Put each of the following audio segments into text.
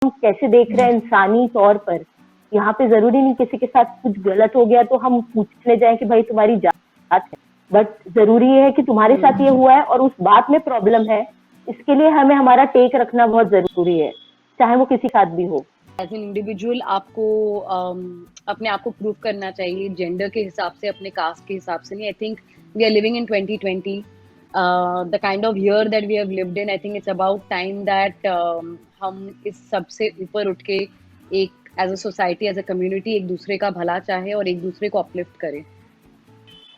हम कैसे देख रहे हैं इंसानी तौर पर। यहाँ पे जरूरी नहीं किसी के साथ कुछ गलत हो गया तो हम पूछने जाए कि भाई तुम्हारी जात है, बट जरूरी है कि तुम्हारे साथ ये हुआ है और उस बात में प्रॉब्लम है, इसके लिए हमें हमारा टेक रखना बहुत जरूरी है, चाहे वो किसी के साथ भी हो। एज एन इंडिविजुअल आपको अपने आप को प्रूव करना चाहिए जेंडर के हिसाब से, अपने कास्ट के हिसाब से नहीं। I think we are living in 2020, the kind of year that we have lived in. I think it's about time that हम इस सबसे ऊपर उठ के एक as a society, as a community एक दूसरे का भला चाहे और एक दूसरे को अपलिफ्ट करें।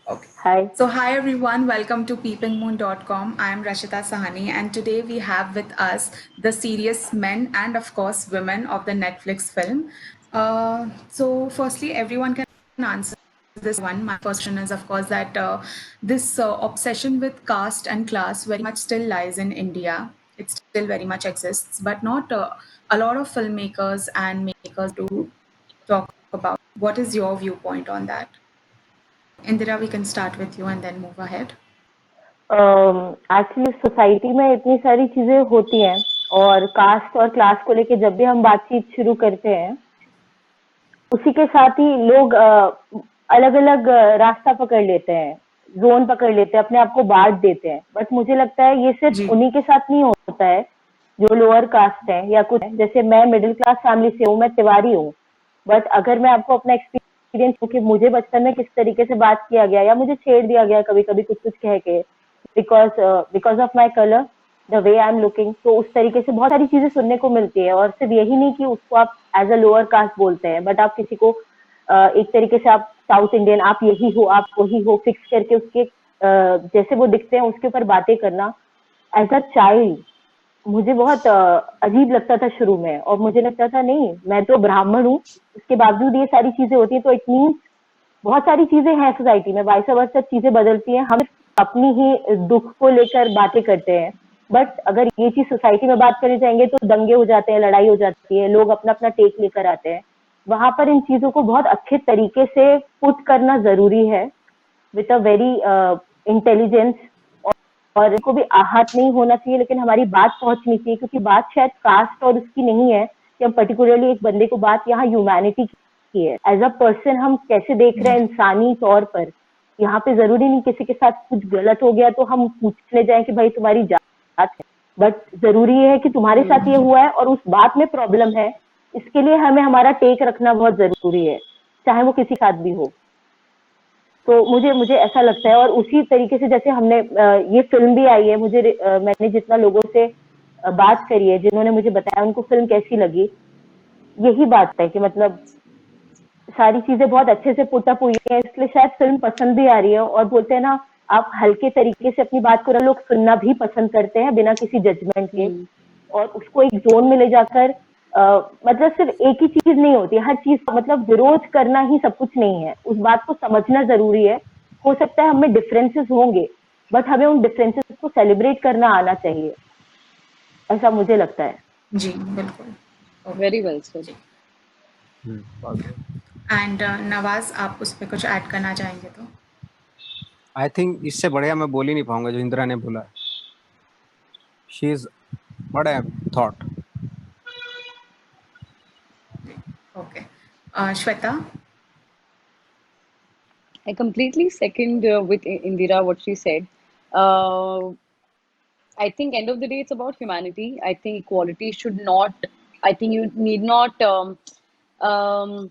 Okay. Hi. So hi everyone, welcome to peepingmoon.com. I am Rashita Sahani and today we have with us the serious men and of course women of the Netflix film. So firstly, everyone can answer this one. My first question is of course that this obsession with caste and class very much still lies in India. It still very much exists, but not a lot of filmmakers and makers do talk about. What is your viewpoint on that? Indira, we can start with you and then move ahead. Actually society में इतनी सारी चीजें होती हैं और cast और class को लेके जब भी हम बातचीत शुरू करते हैं उसी के साथ ही लोग अलग अलग रास्ता पकड़ लेते हैं, जोन पकड़ लेते हैं, अपने आप को बांट देते हैं। बट मुझे लगता है ये सिर्फ जी। उन्हीं के साथ नहीं होता है जो लोअर कास्ट है या कुछ है। जैसे मैं मिडिल क्लास फैमिली से हूँ, मैं तिवारी हूँ, बट अगर मैं आपको अपना एक्सपीरियंस कि मुझे बचपन में किस तरीके से बात किया गया या मुझे छेड़ दिया गया कभी कभी कुछ कुछ कह के, because of my colour, the way I am looking, तो उस तरीके से बहुत सारी चीजें सुनने को मिलती है। और सिर्फ यही नहीं कि उसको आप एज अ लोअर कास्ट बोलते हैं, बट आप किसी को एक तरीके से आप साउथ इंडियन, आप यही हो, आप वही हो, फिक्स करके उसके जैसे वो दिखते हैं उसके ऊपर बातें करना एज अ चाइल्ड मुझे बहुत अजीब लगता था शुरू में। और मुझे लगता था नहीं, मैं तो ब्राह्मण हूँ, उसके बावजूद ये सारी चीजें होती हैं, तो इट मीन्स बहुत सारी चीजें हैं सोसाइटी में, वाइस वर्सा चीजें बदलती हैं, हम अपनी ही दुख को लेकर बातें करते हैं। बट अगर ये चीज सोसाइटी में बात करने जाएंगे तो दंगे हो जाते हैं, लड़ाई हो जाती है, लोग अपना अपना टेक लेकर आते हैं। वहां पर इन चीजों को बहुत अच्छे तरीके से पुट करना जरूरी है विद अ वेरी इंटेलिजेंस, और इनको भी आहत नहीं होना चाहिए, लेकिन हमारी बात पहुंचनी चाहिए, क्योंकि बात शायद कास्ट और उसकी नहीं है कि हम पर्टिकुलरली एक बंदे को, बात यहाँ ह्यूमैनिटी की है। एज अ पर्सन हम कैसे देख रहे हैं इंसानी तौर पर। यहाँ पे जरूरी नहीं किसी के साथ कुछ गलत हो गया तो हम पूछने जाए कि भाई तुम्हारी जात है, बट जरूरी है कि तुम्हारे साथ ये हुआ है और उस बात में प्रॉब्लम है, इसके लिए हमें हमारा टेक रखना बहुत जरूरी है, चाहे वो किसी के साथ भी हो। तो मुझे ऐसा लगता है। और उसी तरीके से जैसे हमने ये फिल्म भी आई है, मैंने जितना लोगों से बात करी है, जिन्होंने मुझे बताया उनको फिल्म कैसी लगी, यही बात है कि मतलब सारी चीजें बहुत अच्छे से पुट अप हुई है, इसलिए शायद फिल्म पसंद भी आ रही है। और बोलते हैं ना, आप हल्के तरीके से अपनी बात को लोग सुनना भी पसंद करते हैं बिना किसी जजमेंट के, और उसको एक जोन में ले जाकर मतलब सिर्फ एक ही चीज नहीं होती, हर चीज मतलब विरोध करना ही सब कुछ नहीं है, उस बात को समझना जरूरी है। हो सकता है हमें डिफरेंसेस होंगे, बट हमें उन डिफरेंसेस को सेलिब्रेट करना आना चाहिए, ऐसा मुझे लगता है। जी बिल्कुल, very well sir. And Nawaz, आप उस पर कुछ ऐड करना चाहेंगे तो? आई थिंक इससे बढ़िया मैं बोल ही नहीं पाऊंगा जो इंदिरा ने बोला। She is what I thought. Okay, Shweta? I completely second with Indira what she said. Uh, I think end of the day it's about humanity. I think equality should not. I think you need not. Um,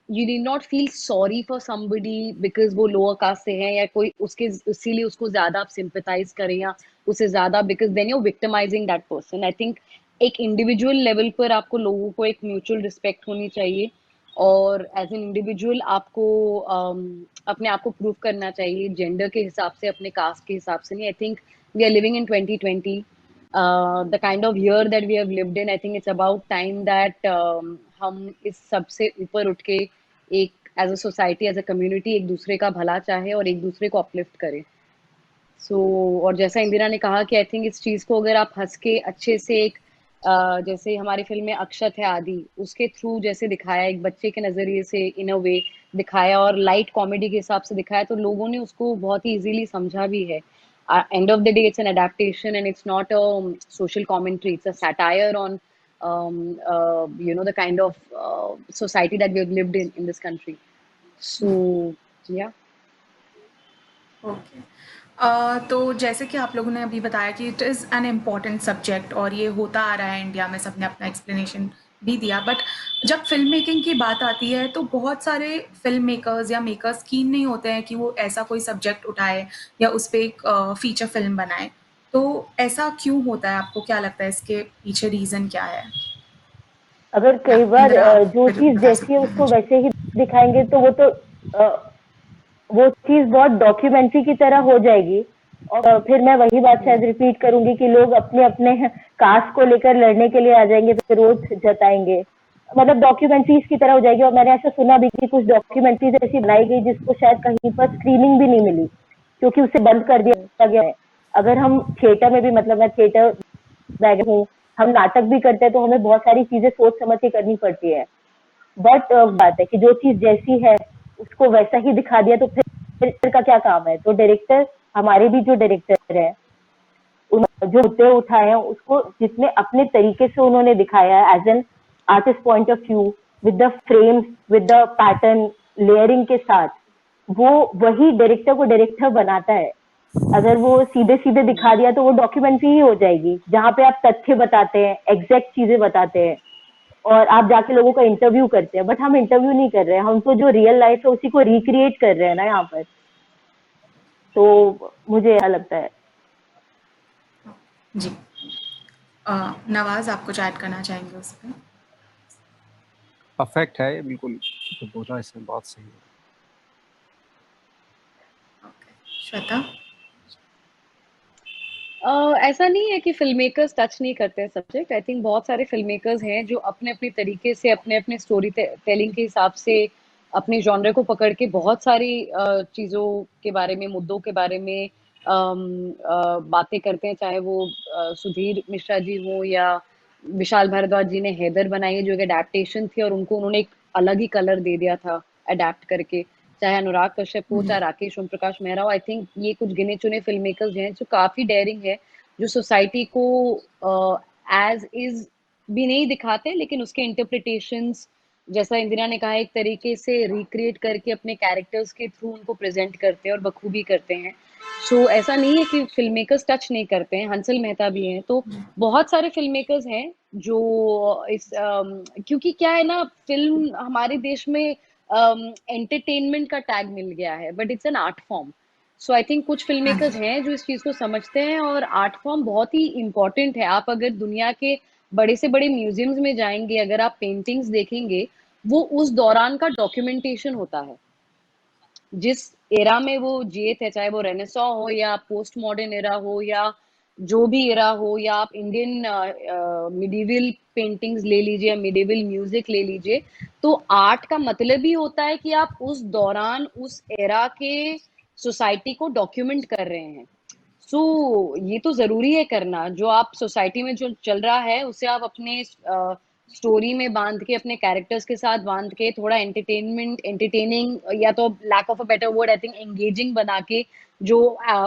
you need not feel sorry for somebody because वो lower caste से है या कोई उसके इसीलिए उसको ज़्यादा आप sympathize करें या उसे ज़्यादा, because then you're victimizing that person. I think एक individual level पर आपको लोगों को एक mutual respect होनी चाहिए, और एज एन इंडिविजुअल आपको अपने आप को प्रूव करना चाहिए जेंडर के हिसाब से, अपने कास्ट के हिसाब से नहीं। I think we are living in 2020, the kind of year that we have lived in. I think it's about time that हम इस सबसे ऊपर उठ के एक as a society, as a community एक दूसरे का भला चाहे और एक दूसरे को अपलिफ्ट करें। और जैसा इंदिरा ने कहा कि आई थिंक इस चीज़ को अगर आप हंस के अच्छे से एक जैसे हमारी फिल्म में अक्षत है आदि, उसके थ्रू जैसे दिखाया, एक बच्चे के नज़रिए से इन अ वे दिखाया और लाइट कॉमेडी के हिसाब से दिखाया, तो लोगों ने उसको बहुत ही इजीली समझा भी है। End of the day it's an adaptation and it's not a social commentary, it's a satire on the kind of society that we have lived in this country. So yeah. Okay. तो जैसे कि आप लोगों ने अभी बताया कि it is an important subject और ये होता आ रहा है इंडिया में, सबने अपना एक्सप्लेनेशन भी दिया। बट जब फ़िल्म मेकिंग की बात आती है तो बहुत सारे फ़िल्म मेकर्स या मेकर्स कीन नहीं होते हैं कि वो ऐसा कोई सब्जेक्ट उठाए या उस पे एक फ़ीचर फ़िल्म बनाए। तो ऐसा क्यों होता है? आपको क्या लगता है इसके पीछे रीज़न क्या है? अगर या कई बार इंदिरा, आप जो फिर चीज़ बता जैसी सकते है हैं उसको मुझे। वैसे ही दिखाएँगे तो वो चीज़ बहुत डॉक्यूमेंट्री की तरह हो जाएगी। और फिर मैं वही बात शायद रिपीट करूँगी कि लोग अपने-अपने कास्ट को लेकर लड़ने के लिए आ जाएँगे, विरोध जताएँगे। मतलब डॉक्यूमेंट्रीज़ की तरह हो जाएगी। और मैंने ऐसा सुना भी कि कुछ डॉक्यूमेंट्रीज़ ऐसी बनाई गई जिसको शायद कहीं पर स्क्रीनिंग भी नहीं मिली, क्योंकि उसे बंद कर दिया गया है। अगर हम थिएटर में भी, मतलब मैं थिएटर बैठ हूँ, हम नाटक भी करते हैं तो हमें बहुत सारी चीज़ें सोच समझ के करनी पड़ती है। बट बात है कि जो चीज़ जैसी है उसको वैसा ही दिखा दिया तो फिर डायरेक्टर का क्या काम है? तो डायरेक्टर, हमारे भी जो डायरेक्टर हैं, जो मुद्दे उठाए हैं उसको जितने अपने तरीके से उन्होंने दिखाया है as an artist point of view, with the frames, with the pattern, layering के साथ, वो वही डायरेक्टर को डायरेक्टर बनाता है। अगर वो सीधे सीधे दिखा दिया तो वो डॉक्यूमेंट्री ही हो जाएगी, जहाँ पे आप तथ्य बताते हैं, एग्जैक्ट चीजें बताते हैं और आप जाके लोगों का इंटरव्यू करते हैं। बट हम इंटरव्यू नहीं कर रहे हैं, हम तो जो रियल लाइफ है उसी को रिक्रिएट कर रहे हैं ना यहाँ पर। तो मुझे ऐसा लगता है। जी। नवाज़, आप कुछ ऐड करना चाहेंगे उस पे? परफेक्ट है ये, बिल्कुल जो बोला इसमें बहुत सही है। ओके। श्वेता? ऐसा नहीं है कि फिल्म मेकर्स टच नहीं करते हैं सब्जेक्ट। आई थिंक बहुत सारे फिल्म मेकर्स हैं जो अपने अपने तरीके से, अपने अपने स्टोरी टेलिंग के हिसाब से, अपने जॉनर को पकड़ के बहुत सारी चीज़ों के बारे में, मुद्दों के बारे में बातें करते हैं। चाहे वो सुधीर मिश्रा जी हो या विशाल भारद्वाज जी ने हैदर बनाई है, जो एक अडेप्टेशन थी और उनको उन्होंने एक अलग ही कलर दे दिया था अडेप्ट करके। चाहे अनुराग कश्यप हो, चाहे राकेश ओम प्रकाश मेहरा हो। आई थिंक ये कुछ गिने चुने फिल्म मेकर्स हैं जो काफी डेयरिंग है, जो सोसाइटी को एज इज भी नहीं दिखाते, लेकिन उसके इंटरप्रिटेशंस, जैसा इंदिरा ने कहा, एक तरीके से रिक्रिएट करके अपने कैरेक्टर्स के थ्रू उनको प्रेजेंट करते हैं और बखूबी करते हैं। सो ऐसा नहीं है कि फिल्म मेकर्स टच नहीं करते हैं। हंसल मेहता भी हैं, तो बहुत सारे फिल्म मेकर्स हैं जो क्योंकि क्या है ना, फिल्म हमारे देश में एंटरटेनमेंट का टैग मिल गया है, but it's an art form. So I think कुछ फिल्म हाँ मेकर्स जी। हैं जो इस चीज को समझते हैं, और आर्ट फॉर्म बहुत ही इम्पोर्टेंट है। आप अगर दुनिया के बड़े से बड़े म्यूजियम्स में जाएंगे, अगर आप पेंटिंग्स देखेंगे, वो उस दौरान का डॉक्यूमेंटेशन होता है, जिस एरा में वो जिए थे, चाहे वो रेनेसॉ हो या पोस्ट मॉडर्न एरा हो या जो भी एरा हो, या आप इंडियन मिडिवल पेंटिंग्स ले लीजिए, मिडिवल म्यूजिक ले लीजिए। तो आर्ट का मतलब ही होता है कि आप उस दौरान, उस एरा के सोसाइटी को डॉक्यूमेंट कर रहे हैं। सो ये तो जरूरी है करना। जो आप सोसाइटी में जो चल रहा है उसे आप अपने स्टोरी में बांध के, अपने कैरेक्टर्स के साथ बांध के, थोड़ा एंटरटेनिंग, या तो lack of a better word I think engaging बना के, जो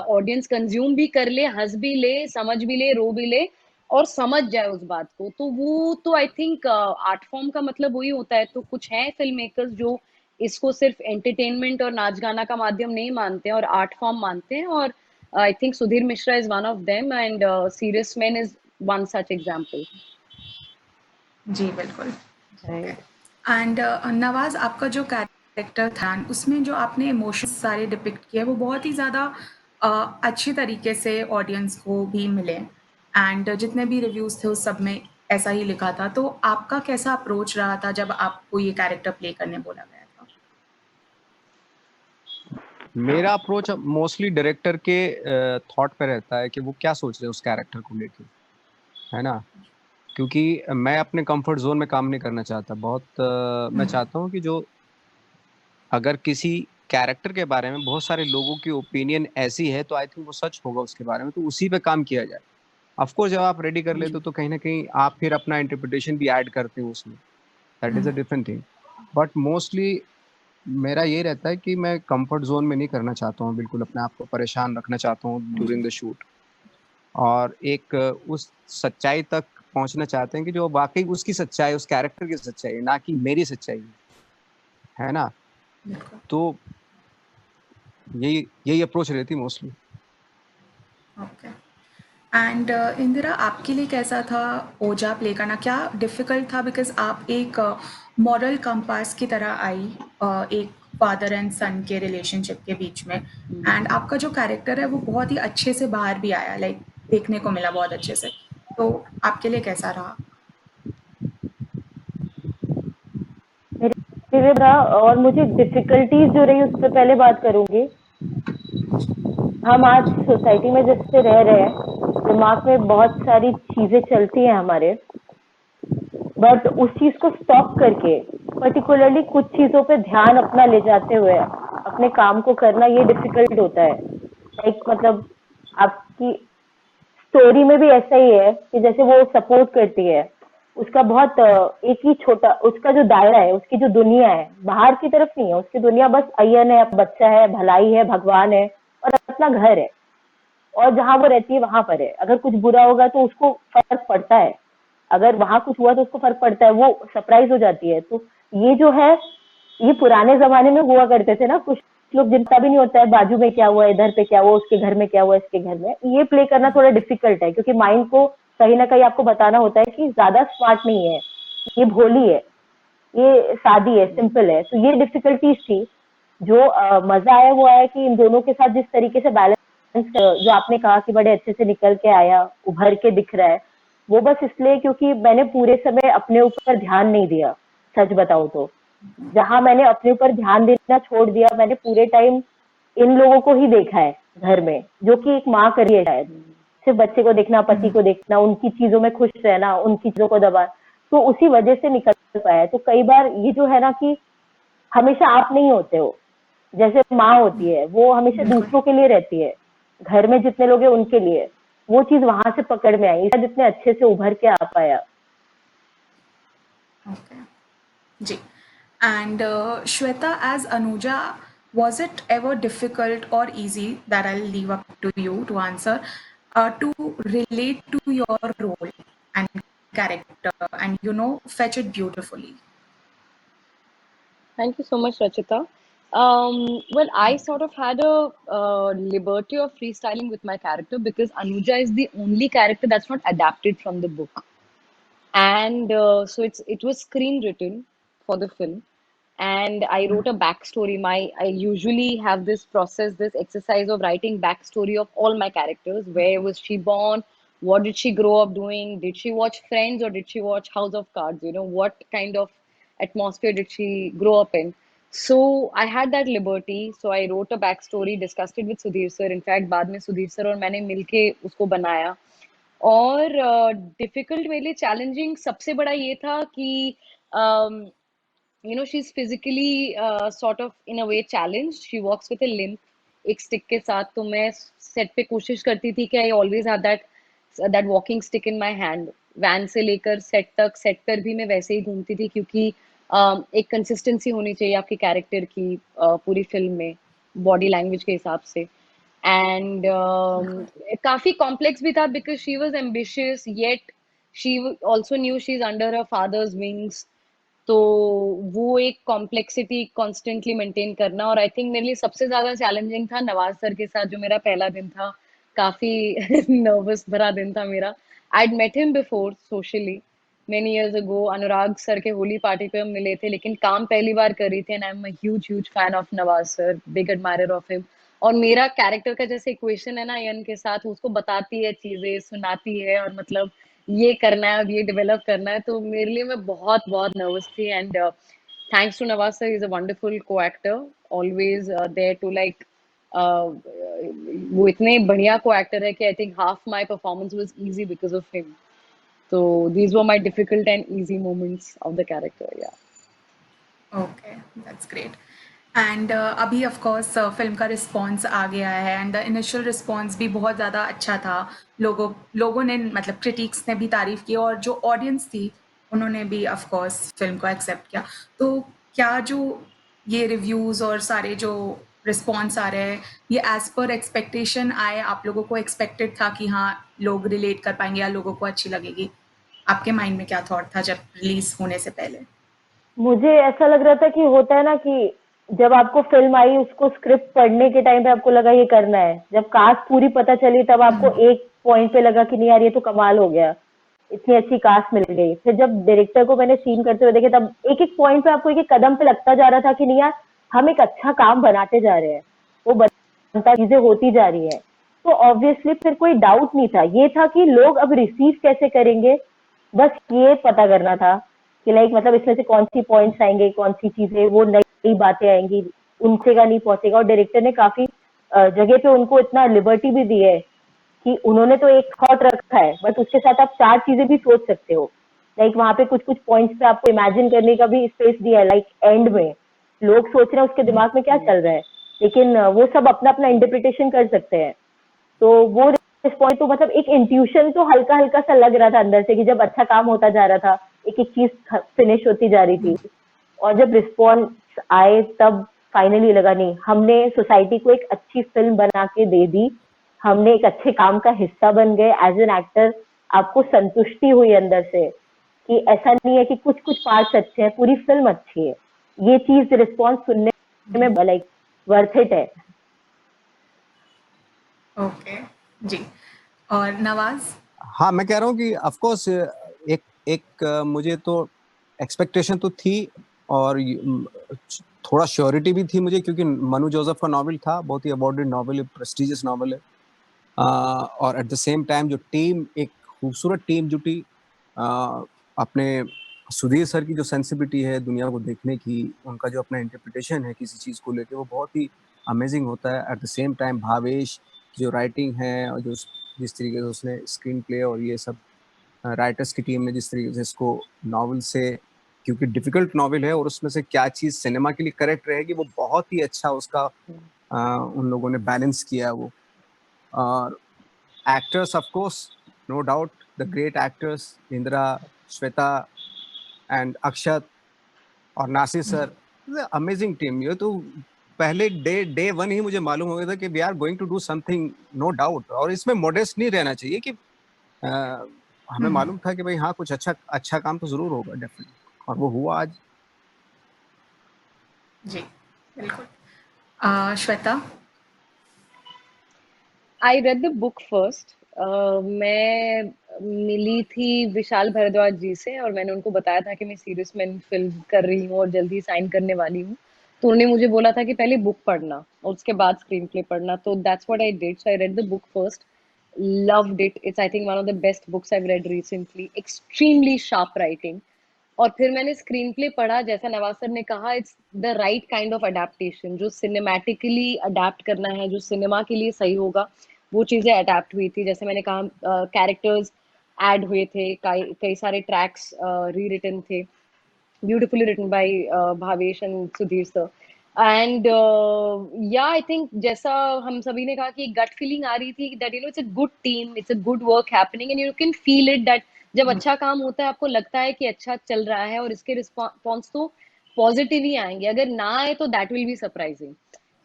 ऑडियंस कंज्यूम भी कर ले, हंस भी ले, समझ भी ले, रो भी ले, और समझ जाए उस बात को, तो वो तो आई थिंक आर्ट फॉर्म का मतलब वही होता है। तो कुछ हैं फिल्म मेकर्स जो इसको सिर्फ एंटरटेनमेंट और नाच गाना का माध्यम नहीं मानते हैं और आर्ट फॉर्म मानते हैं, और I think Sudhir Mishra is one of them, and Serious Men is one such example. जी, बिल्कुल। ओके। Right. एंड नवाज़, आपका जो कैरेक्टर था, उसमें जो आपने इमोशंस सारे डिपिक्ट किए, वो बहुत ही ज़्यादा अच्छी तरीके से ऑडियंस को भी मिले। एंड जितने भी रिव्यूज़ थे, उस सब में ऐसा ही लिखा था। तो आपका कैसा अप्रोच रहा था जब आपको ये कैरेक्टर प्ले करने बोला गया था? मेरा अप्रोच मोस्टली डायरेक्टर के थॉट पे रहता है कि वो क्या सोच रहे हैं उस कैरेक्टर को लेके, है ना? क्योंकि मैं अपने कंफर्ट जोन में काम नहीं करना चाहता। मैं चाहता हूँ कि जो अगर किसी कैरेक्टर के बारे में बहुत सारे लोगों की ओपिनियन ऐसी है तो आई थिंक वो सच होगा उसके बारे में, तो उसी पे काम किया जाए। ऑफ कोर्स जब आप रेडी कर लेते हो तो कहीं ना कहीं आप फिर अपना इंटरप्रिटेशन भी ऐड करते हो उसमें, that is a different thing. But mostly मेरा ये रहता है कि मैं कंफर्ट जोन में नहीं करना चाहता हूँ, बिल्कुल अपने आप को परेशान रखना चाहता हूँ ड्यूरिंग द शूट, और एक उस सच्चाई तक पहुंचना चाहते हैं कि जो वाकई उसकी सच्चाई, उस कैरेक्टर की सच्चाई, ना कि मेरी सच्चाई, है ना। बिल्कुल। तो यही यही अप्रोच रहती मोस्टली। ओके। एंड इंदिरा, आपके लिए कैसा था ओजा प्ले करना? क्या डिफिकल्ट था? बिकॉज आप एक मॉरल कंपास की तरह आई एक फादर एंड सन के रिलेशनशिप के बीच में, एंड आपका जो कैरेक्टर है वो बहुत ही अच्छे से बाहर भी आया, लाइक देखने को मिला बहुत अच्छे से। तो आपके लिए कैसा रहा? मेरे लिए रहा, और मुझे डिफिकल्टीज जो रही उस पर पहले बात करूंगी। हम आज सोसाइटी में जिससे रह रहे हैं, दिमाग में बहुत सारी चीजें चलती हैं हमारे, बट उस चीज को स्टॉप करके पर्टिकुलरली कुछ चीजों पे ध्यान अपना ले जाते हुए अपने काम को करना, ये डिफिकल्ट होता है। लाइक मतलब आपकी स्टोरी में भी ऐसा ही है कि जैसे वो सपोर्ट करती है, उसका बहुत एक ही छोटा उसका जो दायरा है, उसकी जो दुनिया है बाहर की तरफ नहीं है, उसकी दुनिया बस अय्यन है, बच्चा है, भलाई है, भगवान है और अपना घर है, और जहाँ वो रहती है वहां पर है। अगर कुछ बुरा होगा तो उसको फर्क पड़ता है, अगर वहां कुछ हुआ तो उसको फर्क पड़ता है, वो सरप्राइज हो जाती है। तो ये जो है, ये पुराने जमाने में हुआ करते थे ना, कुछ लोग जिनका भी नहीं होता है बाजू में क्या हुआ, इधर पे क्या हुआ, उसके घर में क्या हुआ, इसके घर में, ये प्ले करना थोड़ा डिफिकल्ट है, क्योंकि माइंड को कहीं ना कहीं आपको बताना होता है कि ज्यादा स्मार्ट नहीं है, ये भोली है, ये सादी है, सिंपल है। तो ये डिफिकल्टीज थी। जो मजा आया वो आया कि इन दोनों के साथ जिस तरीके से बैलेंस, जो आपने कहा कि बड़े अच्छे से निकल के आया, उभर के दिख रहा है, वो बस इसलिए क्योंकि मैंने पूरे समय अपने ऊपर ध्यान नहीं दिया। सच बताऊं तो जहां मैंने अपने ऊपर ध्यान देना छोड़ दिया, मैंने पूरे टाइम इन लोगों को ही देखा है घर में, जो कि एक माँ करी है शायद, सिर्फ बच्चे को देखना, पति को देखना, उनकी चीजों में खुश रहना, उनकी चीजों को दबा, तो उसी वजह से निकल पाया। तो कई बार ये जो है ना कि हमेशा आप नहीं होते हो, जैसे माँ होती है वो हमेशा बिल्कुल। दूसरों के लिए रहती है, घर में जितने लोग हैं उनके लिए, वो चीज वहां से पकड़ में आई, शायद इतने अच्छे से उभर के आ पाया। ओके जी। And Shweta, as Anuja, was it ever difficult or easy, that I'll leave up to you to answer, to relate to your role and character and, fetch it beautifully? Thank you so much, Rachita. Well, I sort of had a liberty of freestyling with my character because Anuja is the only character that's not adapted from the book. And so it was screenwritten for the film, and I wrote a backstory. I usually have this process, this exercise of writing backstory of all my characters. Where was she born? What did she grow up doing? Did she watch Friends or did she watch House of Cards? What kind of atmosphere did she grow up in? So I had that liberty. So I wrote a backstory, discussed it with Sudhir sir. In fact, बाद में Sudhir sir और मैंने मिलके उसको बनाया। और difficult मेरे लिए चैलेंजिंग सबसे बड़ा ये था कि she is physically sort of in a way challenge, she walks with a limp एक स्टिक के साथ। तो मैं सेट पे कोशिश करती थी कि I always have that walking stick in my hand. Van से लेकर सेट तक, सेट पर भी मैं वैसे ही घूमती थी, क्योंकि एक कंसिस्टेंसी होनी चाहिए आपके कैरेक्टर की पूरी फिल्म में, बॉडी लैंग्वेज के हिसाब से। एंड काफी कॉम्प्लेक्स भी था because she was ambitious, yet she also knew she is under her father's wings. तो वो एक कॉम्प्लेक्सिटी कॉन्स्टेंटली मेंटेन करना। और आई थिंक मेरे लिए सबसे ज्यादा चैलेंजिंग था नवाज सर के साथ, जो मेरा पहला दिन था। काफी नर्वस भरा दिन था मेरा। I met him before socially many years ago, Anurag sir के होली पार्टी पे हम मिले थे, लेकिन काम पहली बार कर रही थी। And I am huge huge fan of Nawaz sir, big admirer of him. और मेरा कैरेक्टर का जैसे इक्वेशन है ना यन के साथ, उसको बताती है चीजें, सुनाती है, और मतलब ये करना है, अब ये डेवलप करना है। तो मेरे लिए मैं बहुत बहुत नर्वस थी। And thanks to Nawaz sir, is a wonderful co-actor, always there to like, वो इतने बढ़िया को एक्टर है कि I think half my performance was easy because of him. So these were my difficult and easy moments of the character. Yeah. Okay, that's great. And अभी of course film का response आ गया है, and the initial response भी बहुत ज़्यादा अच्छा था। लोगों ने, मतलब क्रिटिक्स ने भी तारीफ की, और जो ऑडियंस थी उन्होंने भी ऑफ कोर्स फिल्म को एक्सेप्ट किया। तो क्या जो ये रिव्यूज़ और सारे जो रिस्पॉन्स आ रहे हैं, ये एज पर एक्सपेक्टेशन आए? आप लोगों को एक्सपेक्टेड था कि हाँ लोग रिलेट कर पाएंगे या लोगों को अच्छी लगेगी? आपके माइंड में क्या थॉट था जब रिलीज होने से पहले? मुझे ऐसा लग रहा था कि होता है ना कि जब आपको फिल्म आई उसको स्क्रिप्ट पढ़ने के टाइम पे आपको लगा ये करना है, जब कास्ट पूरी पता चली तब आपको एक पॉइंट पे लगा कि नहीं यार ये तो कमाल हो गया, इतनी अच्छी कास्ट मिल गई। फिर जब डायरेक्टर को मैंने सीन करते हुए देखे तब एक एक पॉइंट पे आपको एक एक कदम पे लगता जा रहा था कि नहीं यार हम एक अच्छा काम बनाते जा रहे हैं, वो बनता चीजें होती जा रही है। तो ऑब्वियसली फिर कोई डाउट नहीं था, ये था कि लोग अब रिसीव कैसे करेंगे, बस ये पता करना था कि लाइक मतलब इसमें से कौन सी पॉइंट्स आएंगे, कौन सी चीजें वो नई बातें आएंगी, उनसे का नहीं पहुंचेगा। और डायरेक्टर ने काफी जगह पे उनको इतना लिबर्टी भी दी है कि उन्होंने तो एक थॉट रखा है बट उसके साथ आप चार चीजें भी सोच सकते हो। लाइक वहां पे कुछ कुछ पॉइंट्स पे आपको इमेजिन करने का भी स्पेस दिया है। लाइक एंड में लोग सोच रहे हैं उसके दिमाग में क्या चल रहा है, लेकिन वो सब अपना अपना इंटरप्रिटेशन कर सकते हैं। तो वो रिस्पॉन्स तो मतलब एक इंट्यूशन तो हल्का हल्का सा लग रहा था अंदर से कि जब अच्छा काम होता जा रहा था, एक एक चीज फिनिश होती जा रही थी, और जब रिस्पॉन्स आए तब फाइनली लगा नहीं हमने सोसाइटी को एक अच्छी फिल्म बना के दे दी, हमने एक अच्छे काम का हिस्सा बन गए। एज एन एक्टर आपको संतुष्टि हुई अंदर से कि ऐसा नहीं है कि कुछ कुछ पार्ट्स अच्छे हैं, पूरी फिल्म अच्छी है। ये चीज रिस्पॉन्स सुनने में लाइक वर्थ इट है। ओके जी। और नवाज? हाँ, मैं कह रहा हूँ कि ऑफ कोर्स एक एक मुझे तो एक्सपेक्टेशन तो थी, और थोड़ा श्योरिटी भी थी मुझे, क्योंकि मनु जोसेफ का नॉवेल था, बहुत ही अवॉर्डेड नॉवेल है, प्रेस्टिजियस नॉवेल है। और एट द सेम टाइम जो टीम, एक खूबसूरत टीम जुटी, अपने सुधीर सर की जो सेंसिबिलिटी है दुनिया को देखने की, उनका जो अपना इंटरप्रिटेशन है किसी चीज़ को लेके, वो बहुत ही अमेजिंग होता है। At the same time Bhavesh की जो राइटिंग है और जो जिस तरीके से उसने स्क्रीन प्ले और ये सब राइटर्स की टीम ने जिस तरीके से इसको नॉवेल से, क्योंकि डिफिकल्ट नॉवेल है और उसमें से क्या चीज़ सिनेमा के लिए करेक्ट रहेगी, वो बहुत ही अच्छा उसका उन लोगों ने बैलेंस किया है वो। और actors of course, no doubt, the great actors Indra, Shweta and Akshat और नासिर सर, अमेजिंग टीम। ये तो पहले डे वन ही मुझे मालूम हो गया था कि we are going to do something, no doubt. और इसमें मॉडेस्ट नहीं रहना चाहिए कि हमें मालूम था कि भाई हाँ कुछ अच्छा अच्छा काम तो जरूर होगा डेफिनेटली, और वो हुआ आज। जी बिल्कुल। Shweta? I read the book first. मैं मिली थी विशाल भारद्वाज जी से और मैंने उनको बताया था कि मैं सीरियस मैन फिल्म कर रही हूँ और जल्दी साइन करने वाली हूँ। तो उन्होंने मुझे बोला था कि पहले बुक पढ़ना और उसके बाद स्क्रीन प्ले पढ़ना। तो that's what I did. So I read the book first, loved it. It's I think one of the best books I've read recently. Extremely sharp writing. और फिर मैंने स्क्रीन प्ले पढ़ा, जैसा नवाज सर ने कहा, it's the right kind of adaptation. जो cinematically adapt करना है, जो सिनेमा के लिए सही होगा, वो चीज़ें अडेप्ट हुई थी। जैसे मैंने कहा, कैरेक्टर्स ऐड हुए थे, कई कई सारे ट्रैक्स री रिटन थे, beautifully written by Bhavesh and Sudhir sir. And yeah, I think जैसा हम सभी ने कहा कि गट फीलिंग आ रही थी that it's a good team, it's a good work happening and you can feel it that जब अच्छा काम होता है आपको लगता है कि अच्छा चल रहा है और इसके रिस्पॉन्स तो पॉजिटिव ही आएंगे, अगर ना आए तो that will be surprising.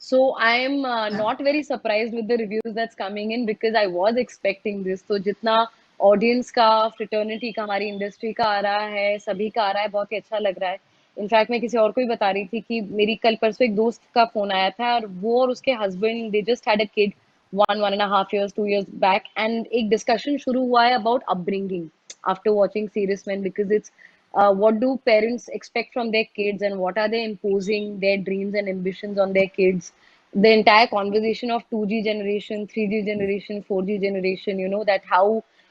So I am not very surprised with the reviews that's coming in because I was expecting this. तो जितना ऑडियंस का, फ्रेटर्निटी का, हमारी इंडस्ट्री का आ रहा है, सभी का आ रहा है, बहुत ही अच्छा लग रहा है। इनफैक्ट मैं किसी और को भी बता रही थी कि मेरी कल परसों एक दोस्त का फोन आया था और वो और उसके husband they just had a kid 1.5 years 2 years back and एक डिस्कशन शुरू हुआ है about upbringing after watching serious man because it's what do parents expect from their kids and what are they imposing their dreams and ambitions on their kids. The entire conversation of 2G generation, 3G generation, 4G generation, you know, that how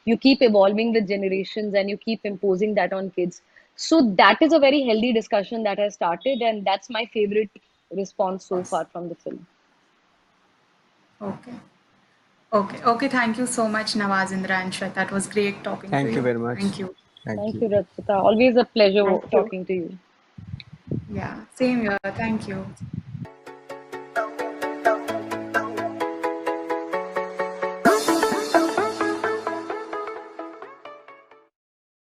you keep evolving with generations and you keep imposing that on kids. So that is a very healthy discussion that has started and that's my favorite response so far from the film. Okay. Okay. Thank you so much, Nawaz, Indra, and Shweta. It was great talking to thank you. You very much. Thank you. Thank you, Rachita. Always a pleasure Thank you. talking to you. Yeah, same here. Thank you.